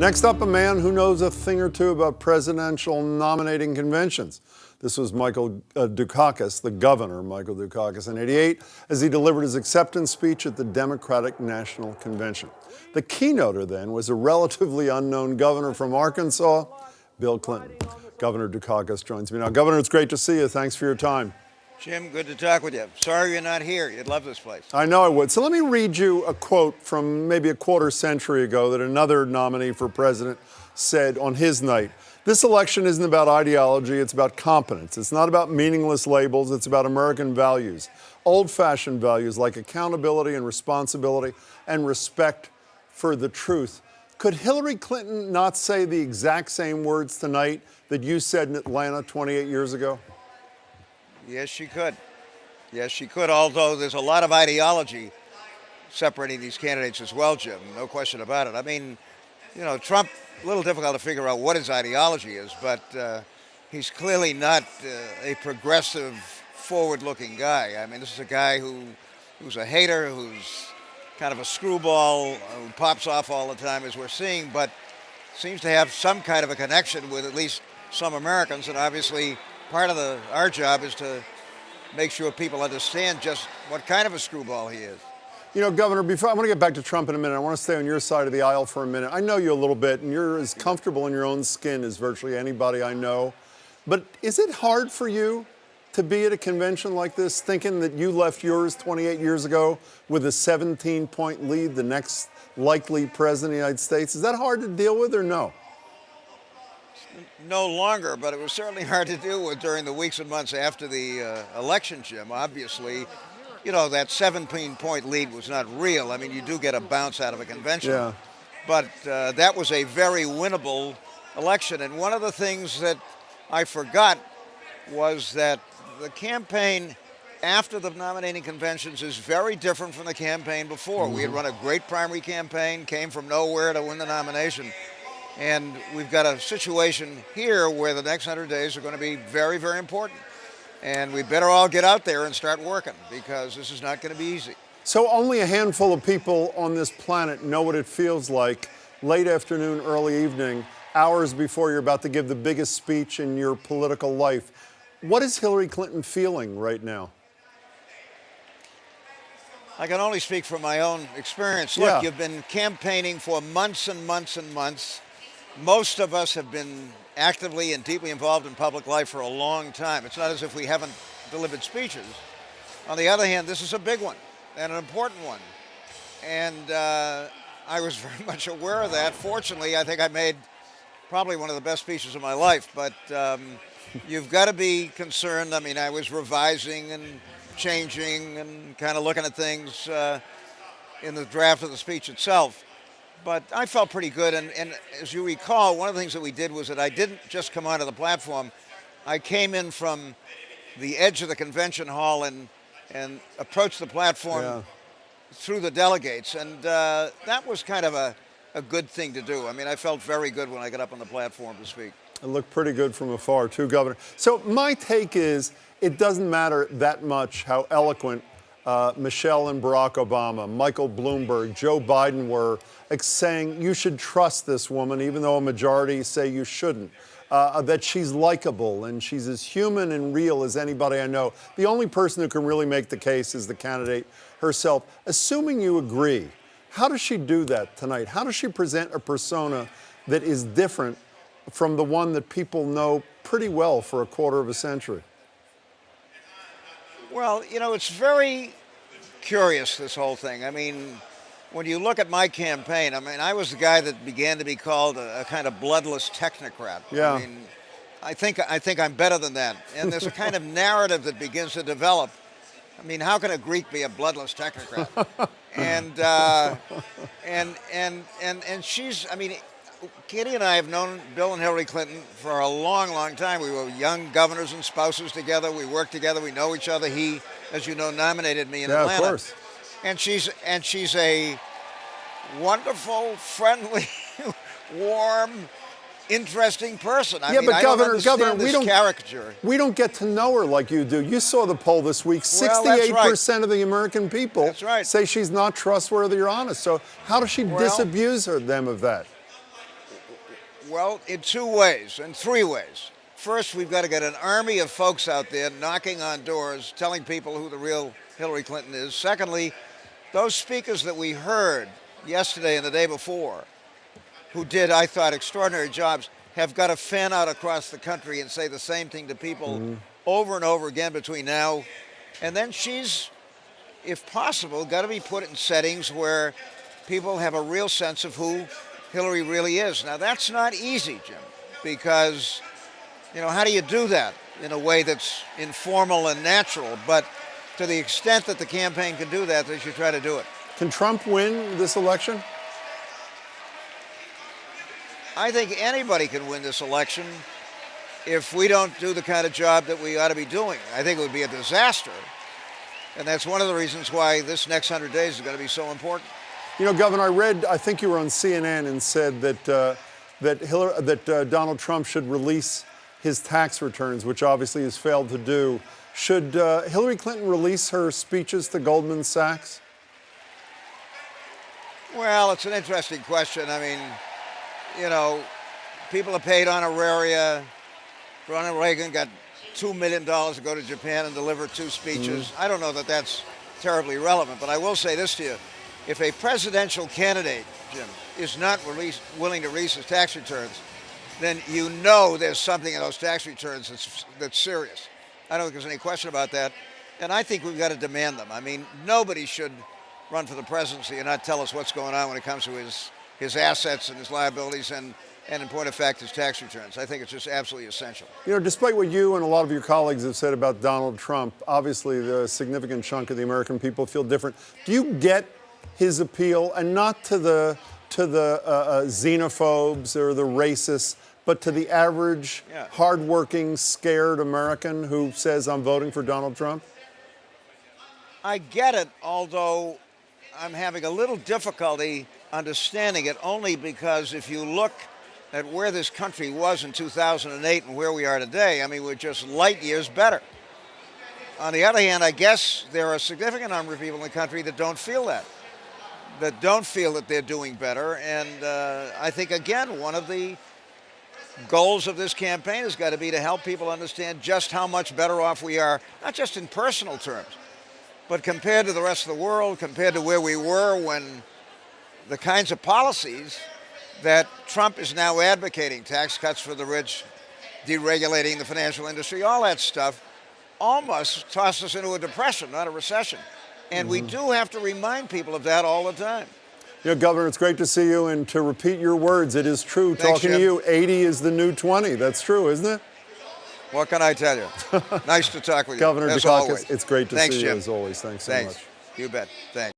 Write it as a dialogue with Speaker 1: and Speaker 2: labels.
Speaker 1: Next up, a man who knows a thing or two about presidential nominating conventions. This was Michael Dukakis, the governor, Michael Dukakis, in '88, as he delivered his acceptance speech at the Democratic National Convention. The keynoter then was a relatively unknown governor from Arkansas, Bill Clinton. Governor Dukakis joins me now. Governor, it's great to see you. Thanks for your time.
Speaker 2: Jim, good to talk with you. Sorry you're not here. You'd love this place.
Speaker 1: I know I would. So let me read you a quote from maybe a quarter century ago that another nominee for president said on his night. This election isn't about ideology, it's about competence. It's not about meaningless labels, it's about American values. Old-fashioned values like accountability and responsibility and respect for the truth. Could Hillary Clinton not say the exact same words tonight that you said in Atlanta 28 years ago?
Speaker 2: Yes, she could. Yes, she could, although there's a lot of ideology separating these candidates as well, Jim. No question about it. I mean, you know, Trump, a little difficult to figure out what his ideology is, but he's clearly not a progressive, forward-looking guy. I mean, this is a guy who's a hater, who's kind of a screwball, who pops off all the time, as we're seeing, but seems to have some kind of a connection with at least some Americans, and obviously part of our job is to make sure people understand just what kind of a screwball he is.
Speaker 1: You know, Governor, before I want to get back to Trump in a minute, I want to stay on your side of the aisle for a minute. I know you a little bit, and you're as comfortable in your own skin as virtually anybody I know. But is it hard for you to be at a convention like this, thinking that you left yours 28 years ago with a 17-point lead, the next likely president of the United States? Is that hard to deal with or no?
Speaker 2: No longer, but it was certainly hard to deal with during the weeks and months after the election, Jim. Obviously, you know, that 17-point lead was not real. I mean, you do get a bounce out of a convention.
Speaker 1: Yeah.
Speaker 2: But that was a very winnable election. And one of the things that I forgot was that the campaign after the nominating conventions is very different from the campaign before. We had run a great primary campaign, came from nowhere to win the nomination. And we've got a situation here where the next 100 days are going to be very, very important. And we better all get out there and start working, because this is not going to be easy.
Speaker 1: So only a handful of people on this planet know what it feels like late afternoon, early evening, hours before you're about to give the biggest speech in your political life. What is Hillary Clinton feeling right now?
Speaker 2: I can only speak from my own experience. Look, you've been campaigning for months and months and months. Most of us have been actively and deeply involved in public life for a long time. It's not as if we haven't delivered speeches. On the other hand, this is a big one and an important one. And I was very much aware of that. Fortunately, I think I made probably one of the best speeches of my life. But you've got to be concerned. I mean, I was revising and changing and kind of looking at things in the draft of the speech itself. But I felt pretty good, and as you recall, one of the things that we did was that I didn't just come onto the platform. I came in from the edge of the convention hall and approached the platform through the delegates, and that was kind of a good thing to do. I mean, I felt very good when I got up on the platform to speak.
Speaker 1: It looked pretty good from afar, too, Governor. So my take is it doesn't matter that much how eloquent Michelle and Barack Obama, Michael Bloomberg, Joe Biden were, saying you should trust this woman, even though a majority say you shouldn't, that she's likable and she's as human and real as anybody I know. The only person who can really make the case is the candidate herself. Assuming you agree, how does she do that tonight? How does she present a persona that is different from the one that people know pretty well for a quarter of a century?
Speaker 2: Well, you know, it's very curious, this whole thing. I mean, when you look at my campaign, I mean, I was the guy that began to be called a kind of bloodless technocrat.
Speaker 1: Yeah.
Speaker 2: I mean, I think I'm better than that. And there's a kind of narrative that begins to develop. I mean, how can a Greek be a bloodless technocrat? and she's, I mean, Kitty and I have known Bill and Hillary Clinton for a long, long time. We were young governors and spouses together. We worked together. We know each other. He, as you know, nominated me in Atlanta.
Speaker 1: Of course.
Speaker 2: And she's a wonderful, friendly, warm, interesting person. I mean,
Speaker 1: but
Speaker 2: I
Speaker 1: Governor,
Speaker 2: caricature.
Speaker 1: We don't get to know her like you do. You saw the poll this week. 68% of the American people say she's not trustworthy or honest. So how does she disabuse them of that?
Speaker 2: Well, in two ways, in three ways. First, we've got to get an army of folks out there knocking on doors, telling people who the real Hillary Clinton is. Secondly, those speakers that we heard yesterday and the day before, who did, I thought, extraordinary jobs, have got to fan out across the country and say the same thing to people over and over again between now. And then she's, if possible, got to be put in settings where people have a real sense of who Hillary really is. Now, that's not easy, Jim, because, how do you do that in a way that's informal and natural? But to the extent that the campaign can do that, they should try to do it.
Speaker 1: Can Trump win this election?
Speaker 2: I think anybody can win this election if we don't do the kind of job that we ought to be doing. I think it would be a disaster. And that's one of the reasons why this next 100 days is going to be so important.
Speaker 1: Governor, I think you were on CNN and said that Donald Trump should release his tax returns, which obviously has failed to do. Should Hillary Clinton release her speeches to Goldman Sachs?
Speaker 2: Well, it's an interesting question. I mean, people are paid honoraria. Ronald Reagan got $2 million to go to Japan and deliver 2 speeches. I don't know that that's terribly relevant, but I will say this to you. If a presidential candidate, Jim, is not willing to release his tax returns, then there's something in those tax returns that's serious. I don't think there's any question about that. And I think we've got to demand them. I mean, nobody should run for the presidency and not tell us what's going on when it comes to his assets and his liabilities and in point of fact, his tax returns. I think it's just absolutely essential.
Speaker 1: Despite what you and a lot of your colleagues have said about Donald Trump, obviously the significant chunk of the American people feel different. Do you get his appeal, and not to the xenophobes or the racists, but to the average, hardworking, scared American who says, I'm voting for Donald Trump?
Speaker 2: I get it, although I'm having a little difficulty understanding it, only because if you look at where this country was in 2008 and where we are today, I mean, we're just light years better. On the other hand, I guess there are a significant number of people in the country that don't feel that they're doing better. And I think, again, one of the goals of this campaign has got to be to help people understand just how much better off we are, not just in personal terms, but compared to the rest of the world, compared to where we were when the kinds of policies that Trump is now advocating, tax cuts for the rich, deregulating the financial industry, all that stuff, almost tossed us into a depression, not a recession. And we do have to remind people of that all the time.
Speaker 1: Governor, it's great to see you, and to repeat your words, it is true.
Speaker 2: Thanks,
Speaker 1: talking
Speaker 2: Jim.
Speaker 1: to you, 80 is the new 20. That's true, isn't it?
Speaker 2: What can I tell you? Nice to talk with you.
Speaker 1: Governor
Speaker 2: as
Speaker 1: Dukakis,
Speaker 2: always.
Speaker 1: it's great to
Speaker 2: Thanks,
Speaker 1: see you
Speaker 2: Jim.
Speaker 1: as always. Thanks so much.
Speaker 2: You bet. Thanks.